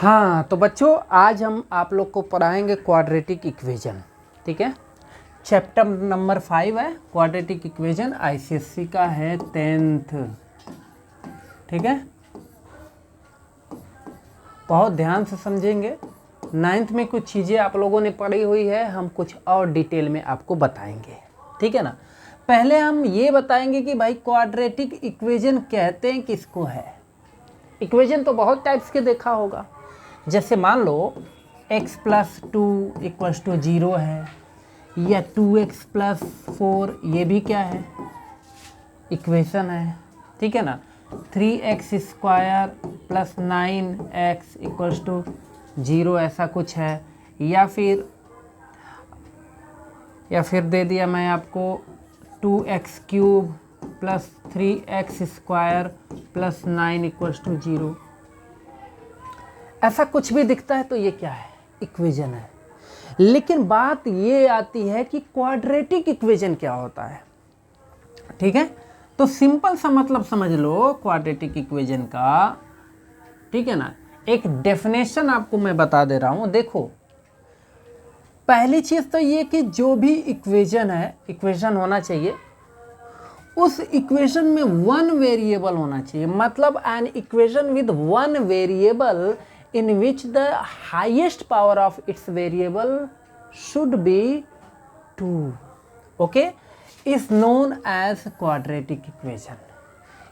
हाँ तो बच्चों, आज हम आप लोग को पढ़ाएंगे क्वाड्रेटिक इक्वेशन। ठीक है, चैप्टर नंबर 5 है क्वाड्रेटिक इक्वेशन, आईसीएससी का है 10th। ठीक है, बहुत ध्यान से समझेंगे। 9th में कुछ चीज़ें आप लोगों ने पढ़ी हुई है, हम कुछ और डिटेल में आपको बताएंगे। ठीक है ना। पहले हम ये बताएंगे कि भाई क्वाड्रेटिक इक्वेशन कहते हैं किसको है। इक्वेशन तो बहुत टाइप्स के देखा होगा, जैसे मान लो x + 2 = 0 है, या 2x + 4, ये भी क्या है, इक्वेशन है। ठीक है ना। 3x² + 9x = 0, ऐसा कुछ है। या फिर दे दिया मैं आपको 2x³ + 3x² + 9 = 0, ऐसा कुछ भी दिखता है तो ये क्या है, इक्वेशन है। लेकिन बात ये आती है कि क्वाड्रेटिक इक्वेशन क्या होता है। ठीक है, तो सिंपल सा मतलब समझ लो क्वाड्रेटिक इक्वेशन का। ठीक है ना, एक डेफिनेशन आपको मैं बता दे रहा हूं। देखो, पहली चीज तो ये कि जो भी इक्वेशन है, इक्वेशन होना चाहिए, उस इक्वेशन में वन वेरिएबल होना चाहिए। मतलब an equation with one variable in which the highest power of its variable should be 2, okay, is known as quadratic equation।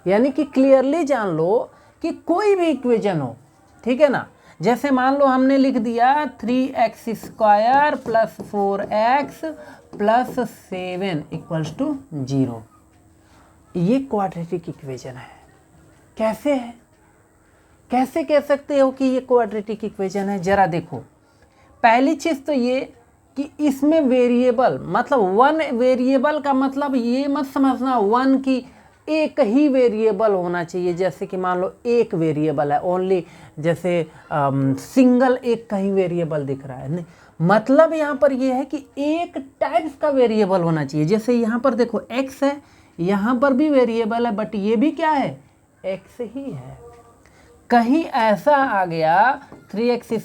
यानी कि क्लियरली जान लो कि कोई भी इक्वेशन हो, ठीक है ना, जैसे मान लो हमने लिख दिया 3x² + 4x + 7 = 0, ये क्वाड्रेटिक इक्वेशन है। कैसे है, कैसे कह सकते हो कि ये क्वाड्रेटिक इक्वेशन है? जरा देखो, पहली चीज़ तो ये कि इसमें वेरिएबल, मतलब वन वेरिएबल का मतलब ये मत समझना वन की एक ही वेरिएबल होना चाहिए। जैसे कि मान लो एक वेरिएबल है ओनली, जैसे सिंगल एक का ही वेरिएबल दिख रहा है, नहीं, मतलब यहाँ पर ये है कि एक टाइप्स का वेरिएबल होना चाहिए। जैसे यहाँ पर देखो x है, यहाँ पर भी वेरिएबल है, बट ये भी क्या है, x ही है। कहीं ऐसा आ गया 3x²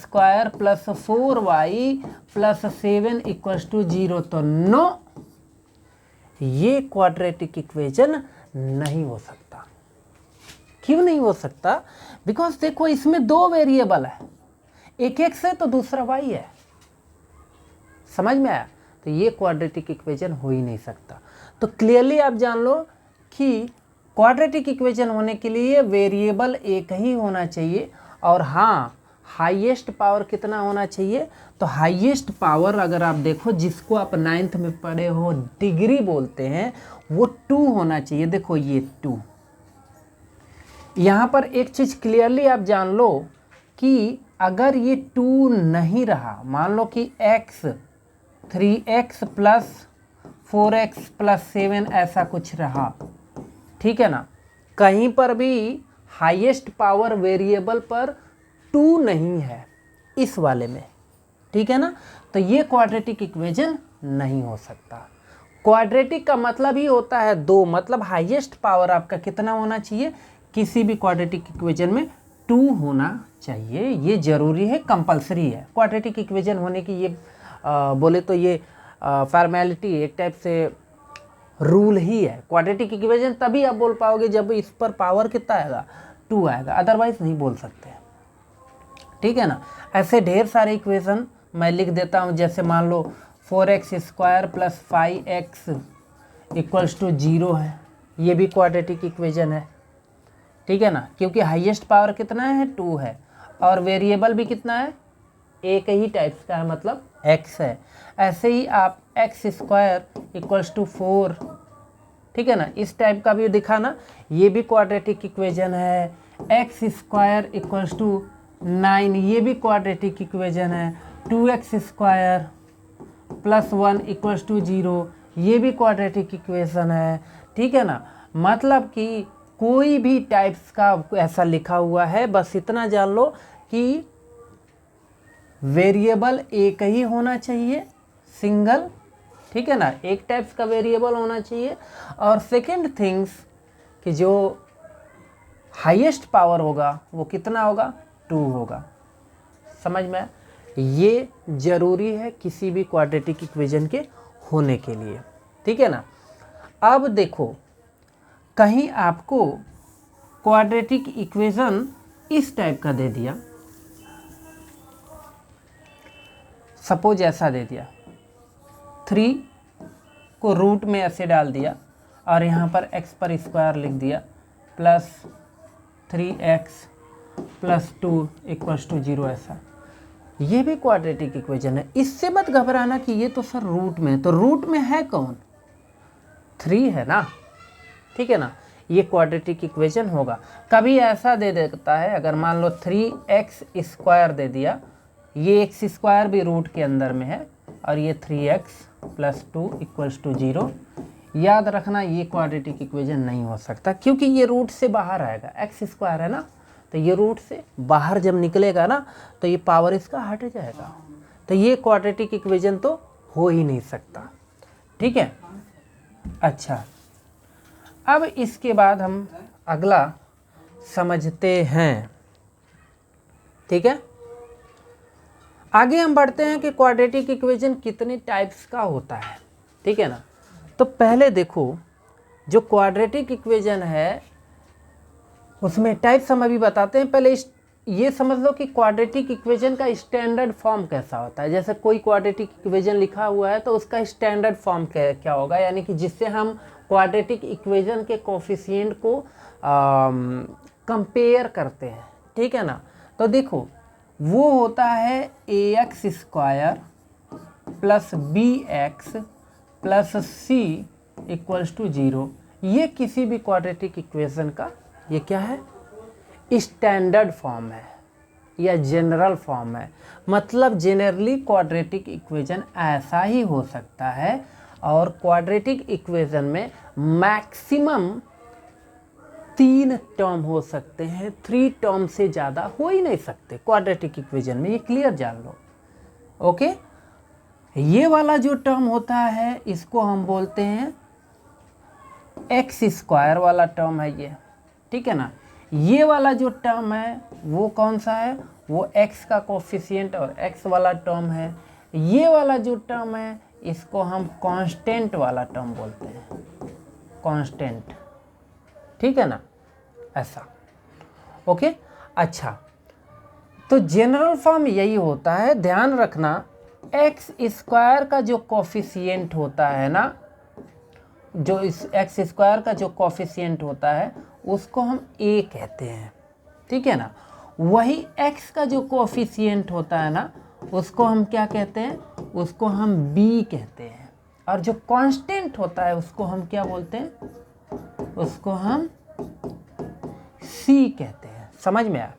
+ 4y + 7 = 0, तो नो, ये क्वाड्रेटिक इक्वेशन नहीं हो सकता। क्यों नहीं हो सकता? बिकॉज देखो इसमें दो वेरिएबल है, एक x है तो दूसरा y है। समझ में आया? तो ये क्वाड्रेटिक इक्वेशन हो ही नहीं सकता। तो क्लियरली आप जान लो कि क्वाड्रेटिक इक्वेशन होने के लिए वेरिएबल एक ही होना चाहिए। और हाँ, हाईएस्ट पावर कितना होना चाहिए? तो हाईएस्ट पावर अगर आप देखो, जिसको आप 9th में पढ़े हो, डिग्री बोलते हैं, वो 2 होना चाहिए। देखो ये 2। यहाँ पर एक चीज़ क्लियरली आप जान लो कि अगर ये 2 नहीं रहा, मान लो कि x 3x + 4x + 7 ऐसा कुछ रहा, ठीक है ना, कहीं पर भी हाईएस्ट पावर वेरिएबल पर 2 नहीं है इस वाले में, ठीक है ना, तो ये क्वाड्रेटिक इक्वेशन नहीं हो सकता। क्वाड्रेटिक का मतलब ही होता है 2, मतलब हाईएस्ट पावर आपका कितना होना चाहिए, किसी भी क्वाड्रेटिक इक्वेशन में 2 होना चाहिए। ये जरूरी है, कंपलसरी है क्वाड्रेटिक इक्वेशन होने की। ये बोले तो ये फॉर्मेलिटी, एक टाइप से रूल ही है। क्वाड्रेटिक इक्वेशन तभी आप बोल पाओगे जब इस पर पावर कितना आएगा, 2 आएगा, अदरवाइज नहीं बोल सकते। ठीक है ना। ऐसे ढेर सारे इक्वेशन मैं लिख देता हूँ। जैसे मान लो 4x² + 5x = 0 है, ये भी क्वाड्रेटिक इक्वेशन है। ठीक है ना, क्योंकि हाईएस्ट पावर कितना है, 2 है, और वेरिएबल भी कितना है, एक ही टाइप्स का है, मतलब x है। ऐसे ही आप x² = 4, ठीक है ना, इस टाइप का भी दिखाना, ये भी क्वाड्रेटिक इक्वेशन है। x² = 9, ये भी क्वाड्रेटिक इक्वेशन है। 2x² + 1 = 0, ये भी क्वाड्रेटिक इक्वेशन है। ठीक है ना, मतलब कि कोई भी टाइप्स का ऐसा लिखा हुआ है, बस इतना जान लो कि वेरिएबल एक ही होना चाहिए, सिंगल, ठीक है ना, एक टाइप्स का वेरिएबल होना चाहिए। और सेकंड थिंग्स कि जो हाईएस्ट पावर होगा वो कितना होगा, 2 होगा। समझ में आया? ये ज़रूरी है किसी भी क्वाड्रेटिक इक्वेशन के होने के लिए, ठीक है ना। अब देखो, कहीं आपको क्वाड्रेटिक इक्वेशन इस टाइप का दे दिया, सपोज ऐसा दे दिया, 3 को रूट में ऐसे डाल दिया और यहाँ पर x पर स्क्वायर लिख दिया plus 3x plus 2 equals to 0, ऐसा। ये भी क्वाड्रेटिक इक्वेशन है। इससे मत घबराना कि ये तो सर रूट में है, तो रूट में है कौन? 3 है ना, ठीक है ना। ये क्वाड्रेटिक इक्वेशन होगा। कभी ऐसा दे देता है, अगर मान लो 3x स्क्वायर दे दिया, ये x स्क्वायर भी रूट के अंदर में है और ये 3x प्लस 2 इक्वल्स टू 0, याद रखना ये क्वाड्रेटिक इक्वेशन नहीं हो सकता, क्योंकि ये रूट से बाहर आएगा। x स्क्वायर है ना, तो ये रूट से बाहर जब निकलेगा ना तो ये पावर इसका हट जाएगा, तो ये क्वाड्रेटिक इक्वेशन तो हो ही नहीं सकता, ठीक है। अच्छा, अब इसके बाद हम अगला समझते हैं, ठीक है। आगे हम बढ़ते हैं कि क्वाड्रेटिक इक्वेशन कितने टाइप्स का होता है, ठीक है ना। तो पहले देखो, जो क्वाड्रेटिक इक्वेशन है उसमें टाइप्स हम अभी बताते हैं। पहले ये समझ लो कि क्वाड्रेटिक इक्वेशन का स्टैंडर्ड फॉर्म कैसा होता है। जैसे कोई क्वाड्रेटिक इक्वेशन लिखा हुआ है तो उसका स्टैंडर्ड फॉर्म क्या होगा, यानी कि जिससे हम क्वाड्रेटिक इक्वेशन के कोफिशिएंट को कंपेयर करते हैं, ठीक है ना। तो देखो, वो होता है ax square plus bx plus c equals to 0। ये किसी भी क्वाड्रेटिक इक्वेशन का ये क्या है? स्टैंडर्ड फॉर्म है या जनरल फॉर्म है। मतलब जनरली क्वाड्रेटिक इक्वेशन ऐसा ही हो सकता है, और क्वाड्रेटिक इक्वेशन में मैक्सिमम 3 टर्म हो सकते हैं, 3 टर्म से ज़्यादा हो ही नहीं सकते क्वाड्रेटिक इक्वेशन में, ये क्लियर जान लो, ओके। ये वाला जो टर्म होता है इसको हम बोलते हैं एक्स स्क्वायर वाला टर्म है ये, ठीक है ना। ये वाला जो टर्म है वो कौन सा है? वो x का कोफिशिएंट और x वाला टर्म है। ये वाला जो टर्म है इसको हम कांस्टेंट वाला टर्म बोलते हैं, कांस्टेंट, ठीक है ना, ऐसा, ओके। अच्छा, तो जनरल फॉर्म यही होता है। ध्यान रखना, एक्स स्क्वायर का जो कोफिशिएंट होता है ना, जो इस एक्स स्क्वायर का जो कोफिशिएंट होता है उसको हम a कहते हैं, ठीक है ना। वही x का जो कोफिशिएंट होता है ना उसको हम क्या कहते हैं? उसको हम b कहते हैं। और जो कांस्टेंट होता है उसको हम क्या बोलते हैं? उसको हम c कहते हैं। समझ में आया?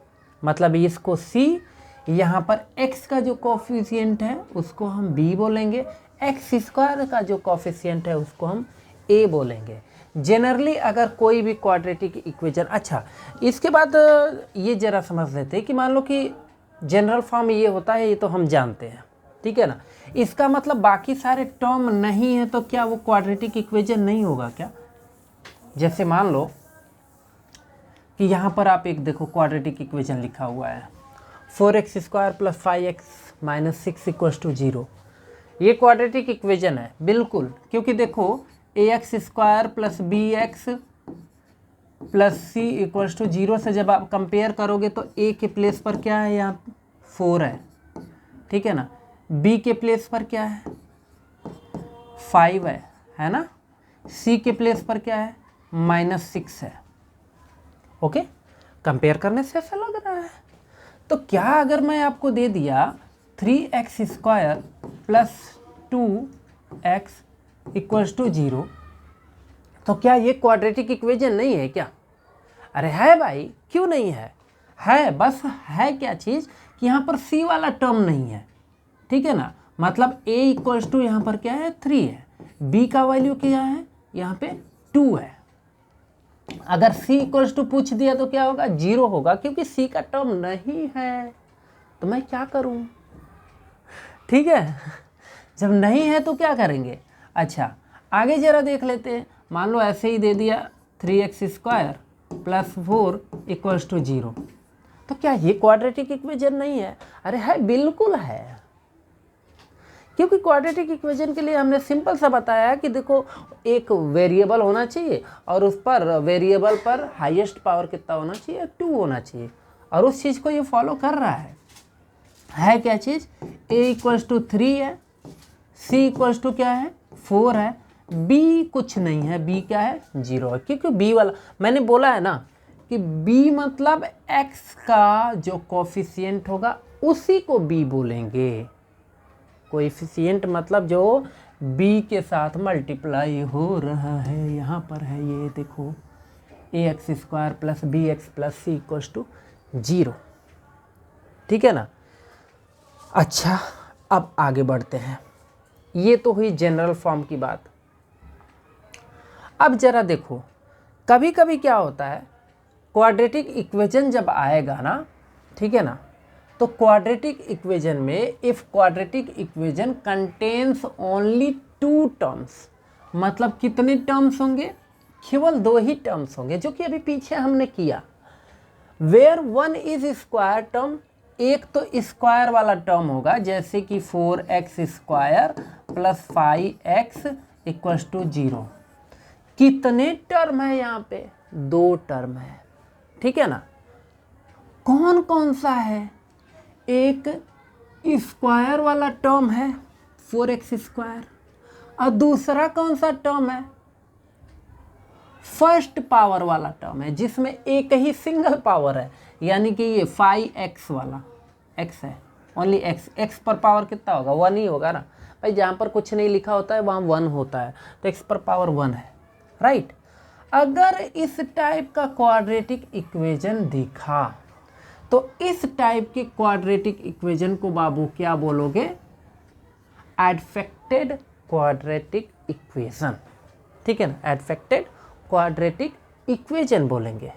मतलब इसको c, यहाँ पर x का जो कोफिशिएंट है उसको हम b बोलेंगे, एक्स स्क्वायर का जो कोफिशिएंट है उसको हम a बोलेंगे जनरली अगर कोई भी क्वाड्रेटिक इक्वेशन। अच्छा, इसके बाद ये ज़रा समझ लेते हैं कि मान लो कि जनरल फॉर्म ये होता है, ये तो हम जानते हैं, ठीक है ना। इसका मतलब बाकी सारे टर्म नहीं है तो क्या वो क्वाड्रेटिक इक्वेशन नहीं होगा क्या? जैसे मान लो कि यहाँ पर आप एक देखो क्वाड्रेटिक इक्वेशन लिखा हुआ है 4x square plus 5x minus 6 equals to 0। ये क्वाड्रेटिक इक्वेशन है बिल्कुल, क्योंकि देखो ax square plus bx plus c equals to 0 से जब आप कंपेयर करोगे तो a के प्लेस पर क्या है? यहाँ 4 है, ठीक है ना। b के प्लेस पर क्या है? 5 है ना। c के प्लेस पर क्या है? -6 है, ओके। कंपेयर करने से ऐसा लग रहा है। तो क्या अगर मैं आपको दे दिया 3x square plus 2x equals to 0, तो क्या ये क्वाड्रेटिक इक्वेशन नहीं है क्या? अरे है भाई, क्यों नहीं है? है, बस है क्या चीज़ कि यहाँ पर c वाला टर्म नहीं है, ठीक है ना। मतलब a इक्वल्स टू यहाँ पर क्या है? 3 है, b का वैल्यू क्या है? यहाँ पे 2 है। अगर c इक्वल्स टू पूछ दिया तो क्या होगा? 0 होगा, क्योंकि c का टर्म नहीं है, तो मैं क्या करूँ? ठीक है, जब नहीं है तो क्या करेंगे? अच्छा, आगे ज़रा देख लेते हैं। मान लो ऐसे ही दे दिया 3x square plus 4 equals to 0, तो क्या ये क्वाड्रेटिक इक्वेशन नहीं है? अरे है, बिल्कुल है। क्योंकि क्वाड्रेटिक इक्वेशन के लिए हमने सिंपल सा बताया कि देखो एक वेरिएबल होना चाहिए और उस पर वेरिएबल पर हाईएस्ट पावर कितना होना चाहिए? 2 होना चाहिए, और उस चीज़ को ये फॉलो कर रहा है क्या चीज़? a = 3 है, c = क्या है? 4 है, b कुछ नहीं है, b क्या है? 0 है। क्योंकि b वाला मैंने बोला है ना कि b मतलब x का जो कोफिशिएंट होगा उसी को b बोलेंगे। कोएफिशिएंट मतलब जो b के साथ मल्टीप्लाई हो रहा है, यहाँ पर है ये देखो, ax² + bx + c = 0। ठीक है ना? अच्छा, अब आगे बढ़ते हैं। ये तो हुई जनरल फॉर्म की बात। अब जरा देखो, कभी कभी क्या होता है, क्वाड्रेटिक इक्वेशन जब आएगा ना, ठीक है ना, तो क्वाड्रेटिक इक्वेशन में if quadratic equation contains only 2 terms, मतलब कितने टर्म्स होंगे? केवल 2 ही टर्म्स होंगे, जो कि अभी पीछे हमने किया। वेयर 1 इज स्क्वायर टर्म, एक तो स्क्वायर वाला टर्म होगा, जैसे कि 4x² + 5x = 0। कितने टर्म है यहाँ पे? 2 टर्म है। ठीक है ना? कौन कौन सा है? एक स्क्वायर वाला टर्म है 4x², और दूसरा कौन सा टर्म है? फर्स्ट पावर वाला टर्म है, जिसमें एक ही सिंगल पावर है, यानी कि ये 5x वाला x है, ओनली x पर पावर कितना होगा? 1 ही होगा ना भाई। जहाँ पर कुछ नहीं लिखा होता है वहाँ 1 होता है, तो x पर पावर 1 है, राइट। अगर इस टाइप का क्वाड्रेटिक इक्वेशन दिखा तो इस टाइप के क्वाड्रेटिक इक्वेशन को बाबू क्या बोलोगे? एडफेक्टेड क्वाड्रेटिक इक्वेशन। ठीक है ना? एडफेक्टेड क्वाड्रेटिक इक्वेशन बोलेंगे।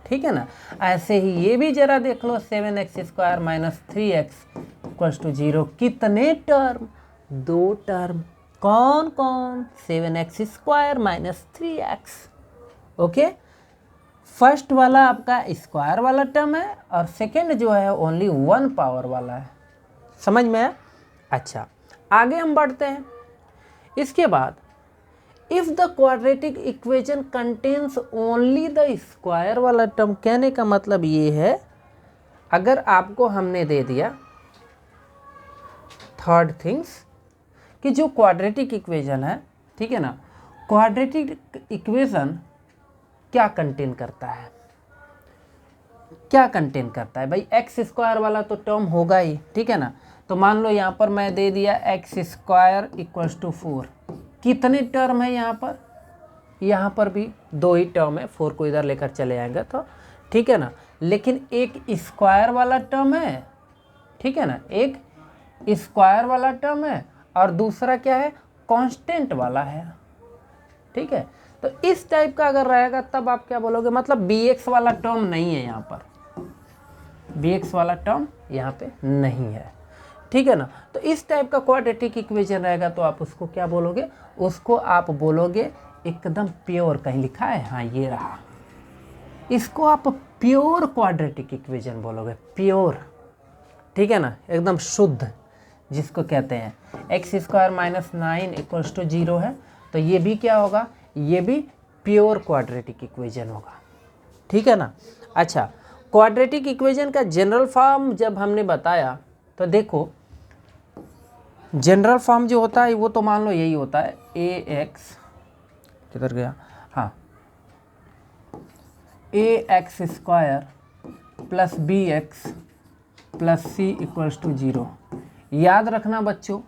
ठीक है ना? ऐसे ही ये भी जरा देख लो, 7x² - 3x = 0। कितने टर्म? 2 टर्म। कौन कौन? 7x² - 3x। ओके, फर्स्ट वाला आपका स्क्वायर वाला टर्म है और सेकेंड जो है ओनली 1 पावर वाला है। समझ में है? अच्छा, आगे हम बढ़ते हैं। इसके बाद if the quadratic equation contains only the square वाला टर्म, कहने का मतलब ये है, अगर आपको हमने दे दिया थर्ड थिंग्स कि जो क्वाड्रेटिक इक्वेशन है, ठीक है ना, क्वाड्रेटिक इक्वेशन क्या कंटेन करता है? क्या कंटेन करता है भाई? x² वाला तो टर्म होगा ही, ठीक है ना। तो मान लो यहाँ पर मैं दे दिया x² = 4। कितने टर्म है यहाँ पर? यहाँ पर भी 2 ही टर्म है, 4 को इधर लेकर चले आएंगे तो ठीक है ना। लेकिन एक स्क्वायर वाला टर्म है, ठीक है ना, एक स्क्वायर वाला टर्म है और दूसरा क्या है? कांस्टेंट वाला है। ठीक है, तो इस टाइप का अगर रहेगा तब आप क्या बोलोगे? मतलब bx वाला टर्म नहीं है यहाँ पर, bx वाला टर्म यहाँ पे नहीं है। ठीक है ना? तो इस टाइप का क्वाड्रेटिक इक्वेशन रहेगा तो आप उसको क्या बोलोगे? उसको आप बोलोगे एकदम प्योर। कहीं लिखा है? हाँ, ये रहा। इसको आप प्योर क्वाड्रेटिक इक्वेशन बोलोगे, प्योर। ठीक है ना? एकदम शुद्ध, जिसको कहते हैं। x² - 9 = 0 है, तो ये भी क्या होगा? ये भी प्योर क्वाड्रेटिक इक्वेशन होगा। ठीक है ना? अच्छा, क्वाड्रेटिक इक्वेशन का जनरल फॉर्म जब हमने बताया तो देखो, जनरल फॉर्म जो होता है वो तो मान लो यही होता है, ax, किधर गया? हाँ, ax² + bx + c = 0। याद रखना बच्चों,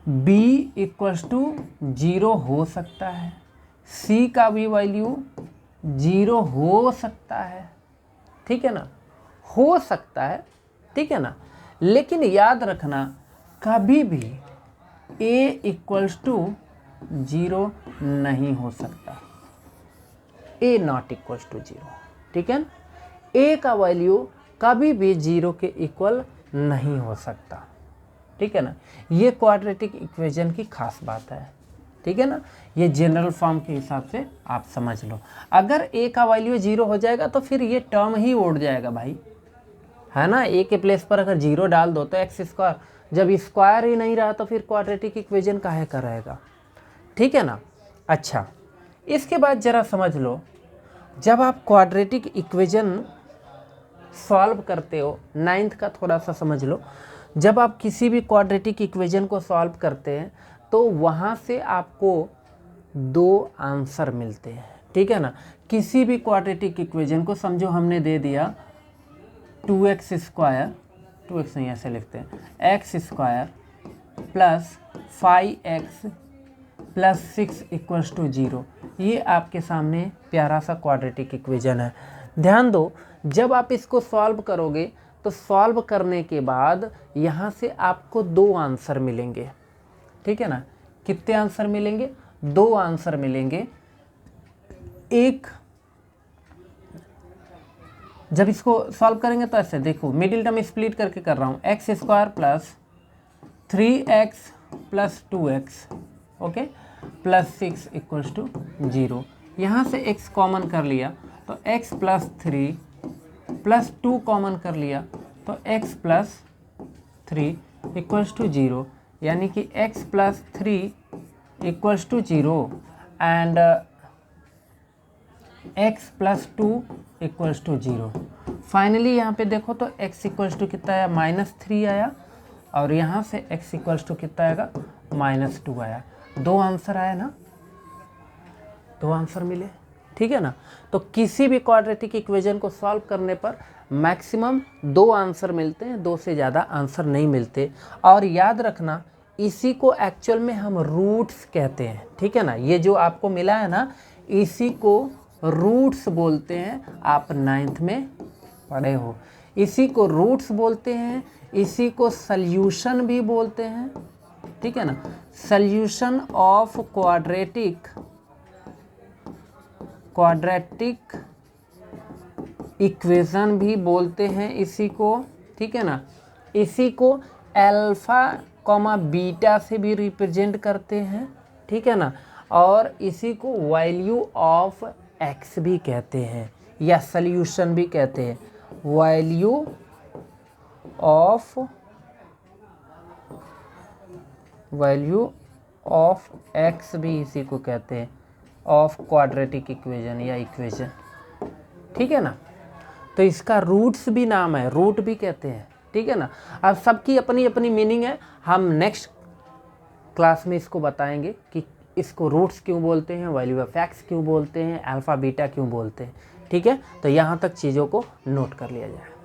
b = 0 हो सकता है, c का भी वैल्यू 0 हो सकता है। ठीक है ना? हो सकता है, ठीक है ना। लेकिन याद रखना, कभी भी a = 0 नहीं हो सकता, a ≠ 0। ठीक है ना? a का वैल्यू कभी भी 0 के इक्वल नहीं हो सकता। ठीक है ना? ये क्वाड्रेटिक इक्वेशन की खास बात है। ठीक है ना। ये जनरल फॉर्म के हिसाब से आप समझ लो। अगर ए का वैल्यू 0 हो जाएगा तो फिर ये टर्म ही उड़ जाएगा भाई, है ना। ए के प्लेस पर अगर 0 डाल दो तो एक्स स्क्वायर, जब स्क्वायर ही नहीं रहा तो फिर क्वाड्रेटिक इक्वेशन काहे का रहेगा, ठीक है ना। अच्छा, इसके बाद ज़रा समझ लो, जब आप क्वाड्रेटिक इक्वेशन सॉल्व करते हो, 9th का थोड़ा सा समझ लो, जब आप किसी भी क्वाड्रेटिक इक्वेशन को सॉल्व करते हैं तो वहाँ से आपको 2 आंसर मिलते हैं, ठीक है ना। किसी भी क्वाड्रेटिक इक्वेशन को समझो हमने दे दिया 2x स्क्वायर, 2x नहीं ऐसे लिखते हैं, x square plus 5x plus 6 equals to 0। ये आपके सामने प्यारा सा क्वाड्रेटिक इक्वेशन है। ध्यान दो, जब आप इसको सॉल्व करोगे तो सॉल्व करने के बाद यहाँ से आपको 2 आंसर मिलेंगे, ठीक है ना। कितने आंसर मिलेंगे? 2 आंसर मिलेंगे। एक, जब इसको सॉल्व करेंगे तो ऐसे देखो, मिडिल टर्म स्प्लिट करके कर रहा हूँ, x square plus 3x plus 2x, okay, plus 6 equals to 0। यहाँ से x कॉमन कर लिया तो x प्लस 3 प्लस 2 कॉमन कर लिया तो x प्लस 3 इक्वल्स टू 0, यानी कि x plus 3 equals to 0 and x plus 2 equals to 0। Finally यहाँ पे देखो तो x इक्वल्स टू कितना आया, -3 आया, और यहाँ से x इक्वल्स टू कितना आएगा, -2 आया। 2 आंसर आया ना, 2 आंसर मिले, ठीक है ना। तो किसी भी क्वाड्रेटिक इक्वेशन को सॉल्व करने पर मैक्सिमम 2 आंसर मिलते हैं, 2 से ज़्यादा आंसर नहीं मिलते। और याद रखना, इसी को एक्चुअल में हम रूट्स कहते हैं, ठीक है ना। ये जो आपको मिला है ना, इसी को रूट्स बोलते हैं। आप 9th में पढ़े हो, इसी को रूट्स बोलते हैं, इसी को सल्यूशन भी बोलते हैं, ठीक है ना। सल्यूशन ऑफ क्वाड्रेटिक इक्वेशन भी बोलते हैं इसी को, ठीक है ना। इसी को अल्फा कॉमा बीटा से भी रिप्रेजेंट करते हैं, ठीक है ना। और इसी को वैल्यू ऑफ एक्स भी कहते हैं, या सल्यूशन भी कहते हैं। वैल्यू ऑफ एक्स भी इसी को कहते हैं, ऑफ क्वाड्रेटिक इक्वेशन या इक्वेशन, ठीक है ना। तो इसका रूट्स भी नाम है, रूट भी कहते हैं, ठीक है ना। अब सबकी अपनी अपनी मीनिंग है, हम नेक्स्ट क्लास में इसको बताएंगे कि इसको रूट्स क्यों बोलते हैं, वैल्यू ऑफ एक्स क्यों बोलते हैं, अल्फ़ा बीटा क्यों बोलते हैं, ठीक है। तो यहाँ तक चीज़ों को नोट कर लिया जाए।